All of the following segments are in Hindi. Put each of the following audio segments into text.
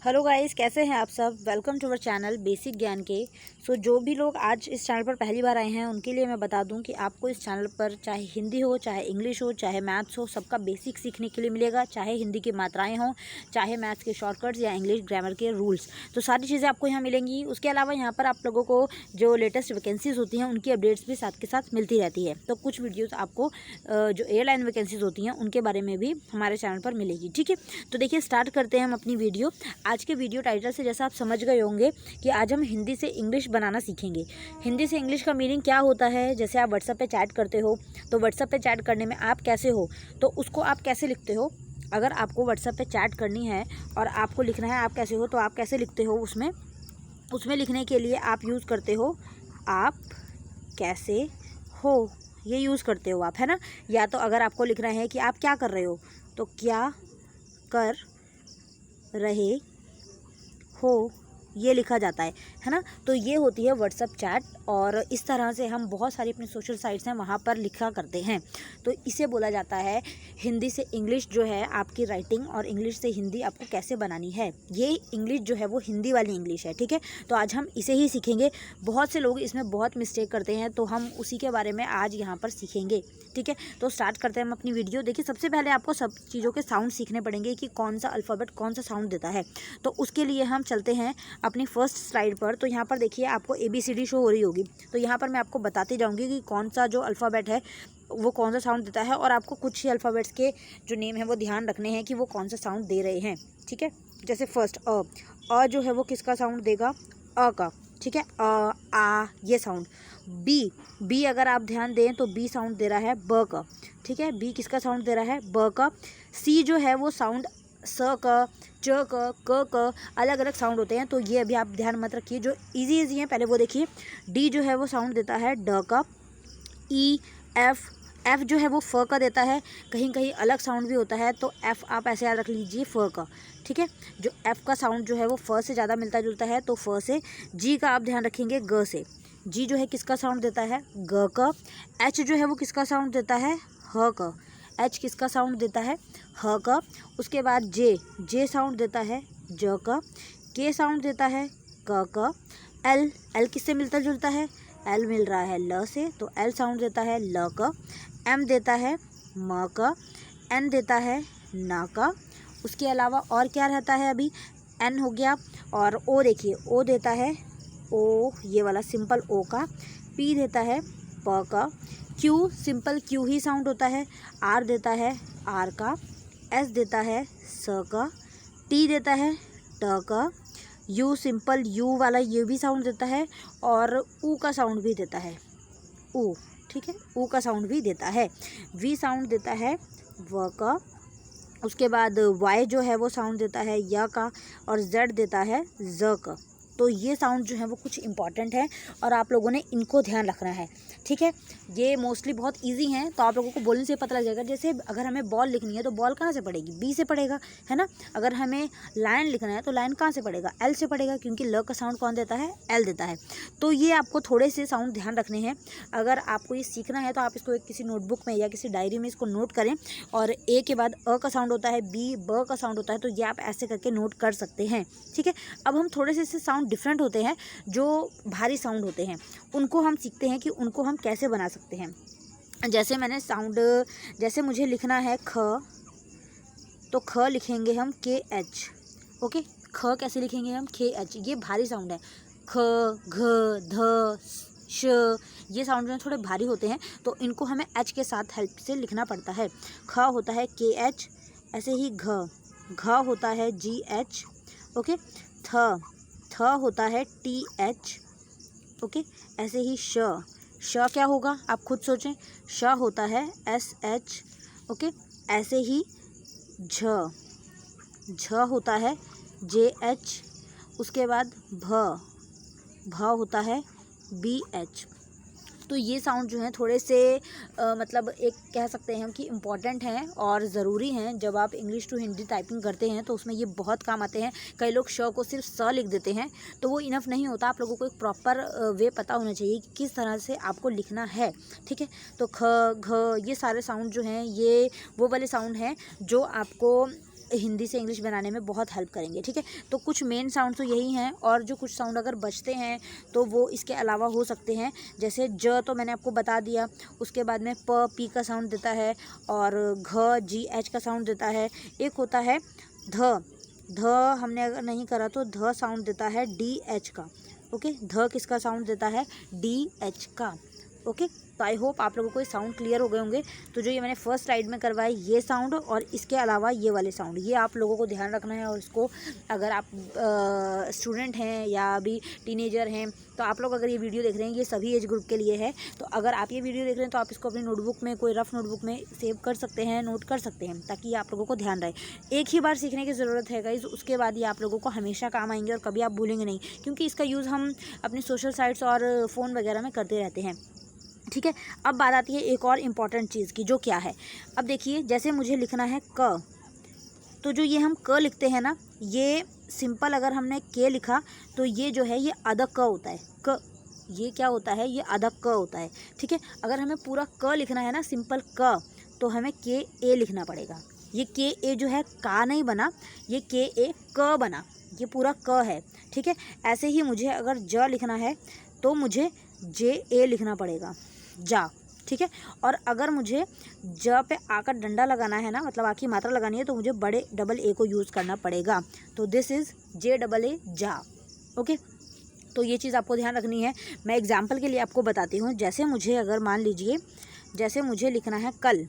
हेलो गाइस, कैसे हैं आप सब। Welcome to our channel basic ज्ञान के। जो भी लोग आज इस चैनल पर पहली बार आए हैं उनके लिए मैं बता दूं कि आपको इस चैनल पर चाहे हिंदी हो, चाहे इंग्लिश हो, चाहे मैथ्स हो, सबका बेसिक सीखने के लिए मिलेगा। चाहे हिंदी की मात्राएं हों, चाहे मैथ्स के शॉर्टकट्स या इंग्लिश ग्रामर के रूल्स, तो सारी चीज़ें आपको यहाँ मिलेंगी। उसके अलावा यहाँ पर आप लोगों को जो लेटेस्ट वैकेंसीज़ होती हैं उनकी अपडेट्स भी साथ के साथ मिलती रहती है। तो कुछ वीडियोज़ आपको जो एयरलाइन वैकेंसीज़ होती हैं उनके बारे में भी हमारे चैनल पर मिलेगी। ठीक है, तो देखिए स्टार्ट करते हैं हम अपनी वीडियो। आज के वीडियो टाइटल से जैसा आप समझ गए होंगे कि आज हम हिंदी से इंग्लिश बनाना सीखेंगे। हिंदी से इंग्लिश का मीनिंग क्या होता है। जैसे आप व्हाट्सएप पे चैट करते हो तो व्हाट्सएप पे चैट करने में आप कैसे हो, तो उसको आप कैसे लिखते हो। अगर आपको व्हाट्सएप पे चैट करनी है और आपको लिखना है आप कैसे हो, तो आप कैसे लिखते हो। उसमें लिखने के लिए आप यूज़ करते हो आप कैसे हो, ये यूज़ करते हो आप, है ना। या तो अगर आपको लिखना है कि आप क्या कर रहे हो, तो क्या कर रहे हो, ये लिखा जाता है ना। तो ये होती है व्हाट्सएप चैट, और इस तरह से हम बहुत सारी अपनी सोशल साइट्स हैं वहाँ पर लिखा करते हैं। तो इसे बोला जाता है हिंदी से इंग्लिश। जो है आपकी राइटिंग और इंग्लिश से हिंदी आपको कैसे बनानी है, ये इंग्लिश जो है वो हिंदी वाली इंग्लिश है। ठीक है, तो आज हम इसे ही सीखेंगे। बहुत से लोग इसमें बहुत मिस्टेक करते हैं, तो हम उसी के बारे में आज यहाँ पर सीखेंगे। ठीक है, तो स्टार्ट करते हैं हम अपनी वीडियो। देखिए सबसे पहले आपको सब चीज़ों के साउंड सीखने पड़ेंगे कि कौन सा अल्फ़ाबेट कौन सा साउंड देता है। तो उसके लिए हम चलते हैं अपनी फर्स्ट स्लाइड पर। तो यहाँ पर देखिए आपको ABCD शो हो रही होगी। तो यहाँ पर मैं आपको बताती जाऊँगी कि कौन सा जो अल्फ़ाबेट है वो कौन सा साउंड देता है, और आपको कुछ ही अल्फ़ाबेट्स के जो नेम है वो ध्यान रखने हैं कि वो कौन सा साउंड दे रहे हैं। ठीक है, जैसे फर्स्ट अ जो है वो किसका साउंड देगा, अ का। ठीक है, आ ये साउंड। बी अगर आप ध्यान दें तो बी साउंड दे रहा है ब का। ठीक है, बी किसका साउंड दे रहा है, ब का। सी जो है वो साउंड स का, च क अलग अलग साउंड होते हैं, तो ये अभी आप ध्यान मत रखिए। जो इजी हैं पहले वो देखिए। डी जो है वो साउंड देता है ड का। ई एफ जो है वो फ का देता है। कहीं कहीं अलग साउंड भी होता है, तो एफ आप ऐसे याद रख लीजिए, फ का। ठीक है, जो एफ का साउंड जो है वो फ से ज़्यादा मिलता जुलता है, तो फ से। जी का आप ध्यान रखेंगे ग से। जी जो है किसका साउंड देता है, ग का। एच जो है वो किसका साउंड देता है, ह का। एच किसका साउंड देता है, ह का। उसके बाद जे साउंड देता है ज का। के साउंड देता है क का। एल किससे मिलता जुलता है, एल मिल रहा है ल से, तो एल साउंड देता है ल का। एम देता है म का। एन देता है ना का। उसके अलावा और क्या रहता है, अभी एन हो गया। और ओ देखिए, ओ देता है ओ, ये वाला सिंपल ओ का। पी देता है प का। क्यू सिंपल क्यू ही साउंड होता है। आर देता है आर का। एस देता है स का। टी देता है ट का। यू सिंपल यू वाला ये भी साउंड देता है, और ऊ का साउंड भी देता है, ऊ। ठीक है, ऊ का साउंड भी देता है। वी साउंड देता है व का। उसके बाद वाई जो है वो साउंड देता है य का, और जेड देता है ज का। तो ये साउंड जो है वो कुछ इंपॉर्टेंट है, और आप लोगों ने इनको ध्यान रखना है। ठीक है, ये मोस्टली बहुत इजी हैं, तो आप लोगों को बोलने से पता लग जाएगा। जैसे अगर हमें बॉल लिखनी है तो बॉल कहाँ से पड़ेगी, बी से पड़ेगा, है ना। अगर हमें लाइन लिखना है तो लाइन कहाँ से पड़ेगा, एल से पड़ेगा, क्योंकि ल का साउंड कौन देता है, एल देता है। तो ये आपको थोड़े से साउंड ध्यान रखने हैं। अगर आपको ये सीखना है तो आप इसको एक किसी नोटबुक में या किसी डायरी में इसको नोट करें। और ए के बाद अ का साउंड होता है, बी ब का साउंड होता है, तो ये आप ऐसे करके नोट कर सकते हैं। ठीक है, अब हम थोड़े से इससे साउंड डिफरेंट होते हैं, जो भारी साउंड होते हैं उनको हम सीखते हैं कि उनको हम कैसे बना सकते हैं। जैसे मैंने साउंड, जैसे मुझे लिखना है ख, तो ख लिखेंगे हम KH। ओके, ख कैसे लिखेंगे हम, KH। ये भारी साउंड है। ख, घ, ध, श, ये साउंड जो थोड़े भारी होते हैं, तो इनको हमें H के साथ हेल्प से लिखना पड़ता है। ख होता है KH, ऐसे ही घ होता है GH। ओके, थ होता है TH। ओके, ऐसे ही श क्या होगा आप खुद सोचें, श होता है SH। ओके, ऐसे ही झ होता है JH। उसके बाद भ होता है BH। तो ये साउंड जो हैं थोड़े से मतलब एक कह सकते हैं हम कि इम्पॉर्टेंट हैं और ज़रूरी हैं। जब आप इंग्लिश टू हिंदी टाइपिंग करते हैं तो उसमें ये बहुत काम आते हैं। कई लोग श को सिर्फ स लिख देते हैं, तो वो इनफ नहीं होता। आप लोगों को एक प्रॉपर वे पता होना चाहिए कि किस तरह से आपको लिखना है। ठीक है, तो ख, घ, ये सारे साउंड जो हैं ये वो वाले साउंड हैं जो आपको हिंदी से इंग्लिश बनाने में बहुत हेल्प करेंगे। ठीक है, तो कुछ मेन साउंड तो यही हैं, और जो कुछ साउंड अगर बचते हैं तो वो इसके अलावा हो सकते हैं। जैसे ज तो मैंने आपको बता दिया, उसके बाद में प पी का साउंड देता है, और घ जी एच का साउंड देता है। एक होता है ध, ध हमने अगर नहीं करा तो ध साउंड देता है डी एच का। ओके, ध किसका साउंड देता है? डी एच का। ओके, तो आई होप आप लोगों को ये साउंड क्लियर हो गए होंगे। तो जो ये मैंने फर्स्ट स्लाइड में करवाया ये साउंड, और इसके अलावा ये वाले साउंड, ये आप लोगों को ध्यान रखना है। और इसको अगर आप स्टूडेंट हैं या अभी टीनेजर हैं, तो आप लोग अगर ये वीडियो देख रहे हैं, ये सभी एज ग्रुप के लिए है। तो अगर आप ये वीडियो देख रहे हैं तो आप इसको अपनी नोटबुक में, कोई रफ नोटबुक में सेव कर सकते हैं, नोट कर सकते हैं, ताकि ये आप लोगों को ध्यान रहे। एक ही बार सीखने की ज़रूरत है गाइस, उसके बाद ये आप लोगों को हमेशा काम आएंगे और कभी आप भूलेंगे नहीं, क्योंकि इसका यूज़ हम अपने सोशल साइट्स और फ़ोन वगैरह में करते रहते हैं। ठीक है, अब बात आती है एक और इम्पॉर्टेंट चीज़ की, जो क्या है। अब देखिए, जैसे मुझे लिखना है क, तो जो ये हम क लिखते हैं ना, ये सिंपल अगर हमने के लिखा तो ये जो है ये आधा क होता है। क ये क्या होता है? ये आधा क होता है। ठीक है, अगर हमें पूरा क लिखना है ना, सिंपल क, तो हमें के ए लिखना पड़ेगा। ये के ए जो है का नहीं बना, ये के ए क बना, ये पूरा क है। ठीक है, ऐसे ही मुझे अगर ज लिखना है तो मुझे जे ए लिखना पड़ेगा, जा। ठीक है, और अगर मुझे ज पे आ का डंडा लगाना है ना, मतलब आ की मात्रा लगानी है, तो मुझे बड़े डबल ए को यूज़ करना पड़ेगा। तो this is J double A, जा। ओके, तो ये चीज़ आपको ध्यान रखनी है। मैं एग्जाम्पल के लिए आपको बताती हूँ। जैसे मुझे अगर मान लीजिए, जैसे मुझे लिखना है कल,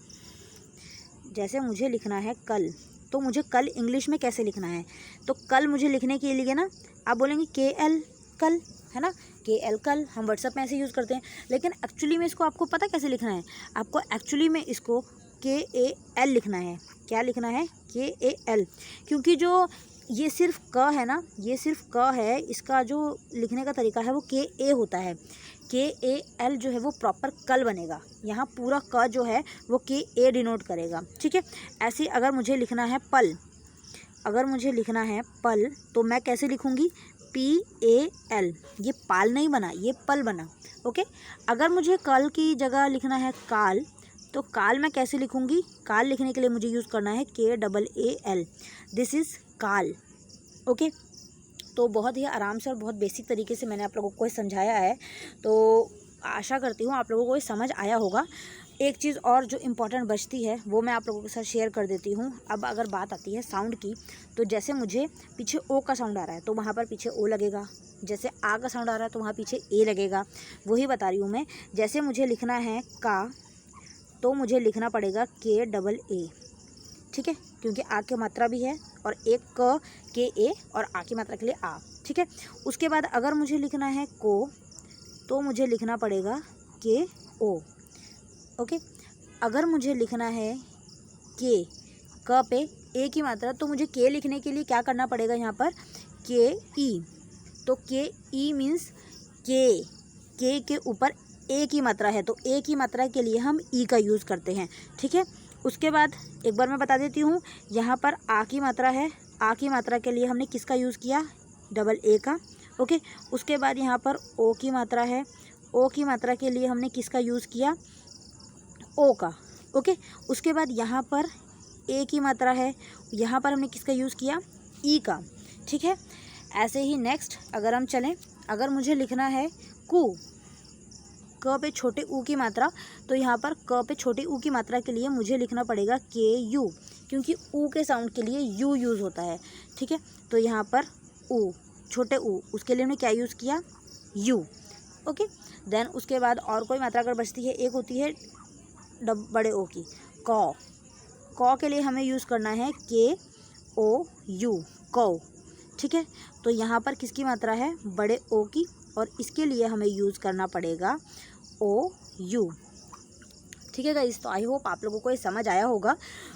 जैसे मुझे लिखना है कल, तो मुझे कल इंग्लिश में कैसे लिखना है? तो कल मुझे लिखने के लिए ना, आप बोलेंगे के एल, कल, है ना, के एल कल, हम व्हाट्सएप में ऐसे यूज़ करते हैं। लेकिन एक्चुअली में इसको आपको पता कैसे लिखना है? आपको एक्चुअली में इसको के ए एल लिखना है। क्या लिखना है? के ए एल, क्योंकि जो ये सिर्फ क है ना, ये सिर्फ क है, इसका जो लिखने का तरीका है वो के ए होता है। के ए एल जो है वो प्रॉपर कल बनेगा। यहाँ पूरा क जो है वो के ए डिनोट करेगा। ठीक है, ऐसे अगर मुझे लिखना है पल, अगर मुझे लिखना है पल, तो मैं कैसे लिखूँगी? पी ए एल, ये पाल नहीं बना, ये पल बना। ओके, अगर मुझे कल की जगह लिखना है काल, तो काल मैं कैसे लिखूँगी? काल लिखने के लिए मुझे यूज़ करना है के double A L, this is काल। ओके, तो बहुत ही आराम से और बहुत बेसिक तरीके से मैंने आप लोगों को समझाया है। तो आशा करती हूँ आप लोगों को ये समझ आया होगा। एक चीज़ और जो इम्पोर्टेंट बचती है वो मैं आप लोगों के साथ शेयर कर देती हूँ। अब अगर बात आती है साउंड की, तो जैसे मुझे पीछे ओ का साउंड आ रहा है तो वहाँ पर पीछे ओ लगेगा। जैसे आ का साउंड आ रहा है तो वहाँ पीछे ए लगेगा। वही बता रही हूँ मैं। जैसे मुझे लिखना है का, तो मुझे लिखना पड़ेगा के डबल ए। ठीक है, क्योंकि आ की मात्रा भी है, और एक क के ए, और आ की मात्रा के लिए आ। ठीक है, उसके बाद अगर मुझे लिखना है को, तो मुझे लिखना पड़ेगा के ओ। ओके, अगर मुझे लिखना है के, क पे ए की मात्रा, तो मुझे के लिखने के लिए क्या करना पड़ेगा? यहाँ पर के ई। तो के ई मीन्स के के ऊपर ए की मात्रा है, तो ए की मात्रा के लिए हम ई का यूज़ करते हैं। ठीक है, उसके बाद एक बार मैं बता देती हूँ, यहाँ पर आ की मात्रा है, आ की मात्रा के लिए हमने किसका यूज़ किया? डबल ए का। ओके, उसके बाद यहाँ पर ओ की मात्रा है, ओ की मात्रा के लिए हमने किसका यूज़ किया? ओ का। ओके, उसके बाद यहाँ पर ए की मात्रा है, यहाँ पर हमने किसका यूज़ किया? ई का। ठीक है, ऐसे ही नेक्स्ट अगर हम चलें, अगर मुझे लिखना है कू, क पे छोटे ऊ की मात्रा, तो यहाँ पर क पे छोटे ऊ की मात्रा के लिए मुझे लिखना पड़ेगा के यू, क्योंकि ऊ के साउंड के लिए यू यूज़ होता है। ठीक है, तो यहाँ पर ऊ, छोटे ऊ, उसके लिए हमने क्या यूज़ किया? यू। ओके, देन उसके बाद और कोई मात्रा अगर बचती है, एक होती है बड़े ओ की, कौ। कौ के लिए हमें यूज़ करना है के ओ यू, कौ। ठीक है, तो यहाँ पर किसकी मात्रा है? बड़े ओ की, और इसके लिए हमें यूज़ करना पड़ेगा ओ यू। ठीक है गाइस, तो आई होप आप लोगों को ये समझ आया होगा,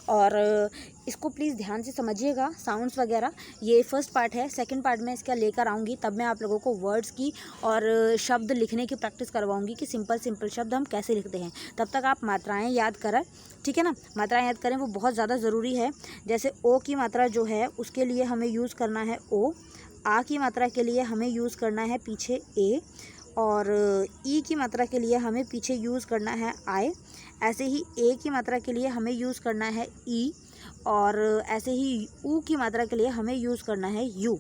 और इसको प्लीज़ ध्यान से समझिएगा। साउंड्स वगैरह ये फर्स्ट पार्ट है, सेकंड पार्ट में इसका लेकर आऊँगी, तब मैं आप लोगों को वर्ड्स की और शब्द लिखने की प्रैक्टिस करवाऊँगी कि सिंपल सिंपल शब्द हम कैसे लिखते हैं। तब तक आप मात्राएँ याद करें। ठीक है ना, मात्राएँ याद करें, वो बहुत ज़्यादा ज़रूरी है। जैसे ओ की मात्रा जो है उसके लिए हमें यूज़ करना है ओ, आ की मात्रा के लिए हमें यूज़ करना है पीछे ए, और ई की मात्रा के लिए हमें पीछे यूज़ करना है आई। ऐसे ही ए की मात्रा के लिए हमें यूज़ करना है ई, और ऐसे ही ऊ की मात्रा के लिए हमें यूज़ करना है यू।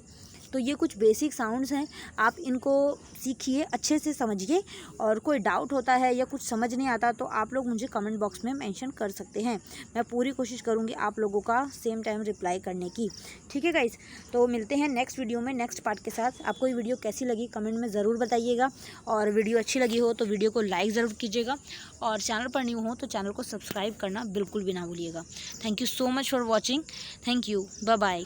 तो ये कुछ बेसिक साउंड्स हैं, आप इनको सीखिए, अच्छे से समझिए, और कोई डाउट होता है या कुछ समझ नहीं आता तो आप लोग मुझे कमेंट बॉक्स में मेंशन कर सकते हैं। मैं पूरी कोशिश करूँगी आप लोगों का सेम टाइम रिप्लाई करने की। ठीक है गाइस, तो मिलते हैं नेक्स्ट वीडियो में नेक्स्ट पार्ट के साथ। आपको ये वीडियो कैसी लगी कमेंट में ज़रूर बताइएगा, और वीडियो अच्छी लगी हो तो वीडियो को लाइक ज़रूर कीजिएगा, और चैनल पर न्यू हो तो चैनल को सब्सक्राइब करना बिल्कुल भी ना भूलिएगा। Thank you so much for watching. Thank you, bye bye.